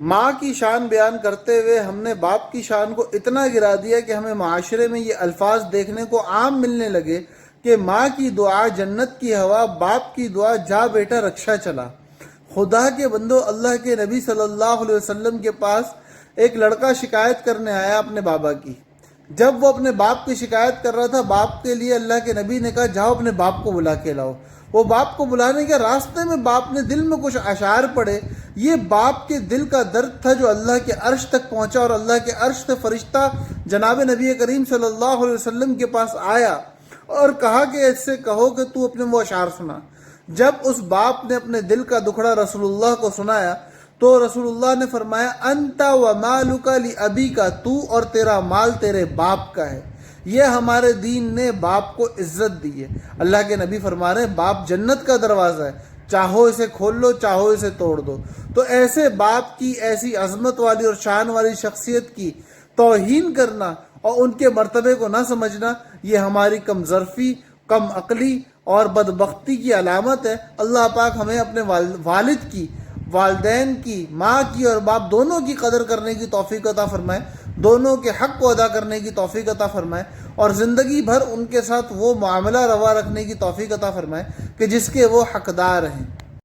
ماں کی شان بیان کرتے ہوئے ہم نے باپ کی شان کو اتنا گرا دیا کہ ہمیں معاشرے میں یہ الفاظ دیکھنے کو عام ملنے لگے کہ ماں کی دعا جنت کی ہوا، باپ کی دعا جا بیٹا رکشا چلا۔ خدا کے بندو، اللہ کے نبی صلی اللہ علیہ وسلم کے پاس ایک لڑکا شکایت کرنے آیا اپنے بابا کی۔ جب وہ اپنے باپ کی شکایت کر رہا تھا، باپ کے لیے اللہ کے نبی نے کہا جاؤ اپنے باپ کو بلا کے لاؤ۔ وہ باپ کو بلانے کے راستے میں باپ نے دل میں کچھ اشعار پڑھے۔ یہ باپ کے دل کا درد تھا جو اللہ کے عرش تک پہنچا، اور اللہ کے عرش سے فرشتہ جناب نبی کریم صلی اللہ علیہ وسلم کے پاس آیا اور کہا کہ اس سے کہو کہ تو اپنے وہ اشعار سنا۔ جب اس باپ نے اپنے دل کا دکھڑا رسول اللہ کو سنایا تو رسول اللہ نے فرمایا انت و مالک لابیک، تو اور تیرا مال تیرے باپ کا ہے۔ یہ ہمارے دین نے باپ کو عزت دی ہے۔ اللہ کے نبی فرما رہے ہیں باپ جنت کا دروازہ ہے، چاہو اسے کھول لو چاہو اسے توڑ دو۔ تو ایسے باپ کی، ایسی عظمت والی اور شان والی شخصیت کی توہین کرنا اور ان کے مرتبے کو نہ سمجھنا، یہ ہماری کم ظرفی، کم عقلی اور بدبختی کی علامت ہے۔ اللہ پاک ہمیں اپنے والد کی، والدین کی، ماں کی اور باپ دونوں کی قدر کرنے کی توفیق عطا فرمائے، دونوں کے حق کو ادا کرنے کی توفیق عطا فرمائے، اور زندگی بھر ان کے ساتھ وہ معاملہ روا رکھنے کی توفیق عطا فرمائے کہ جس کے وہ حقدار ہیں۔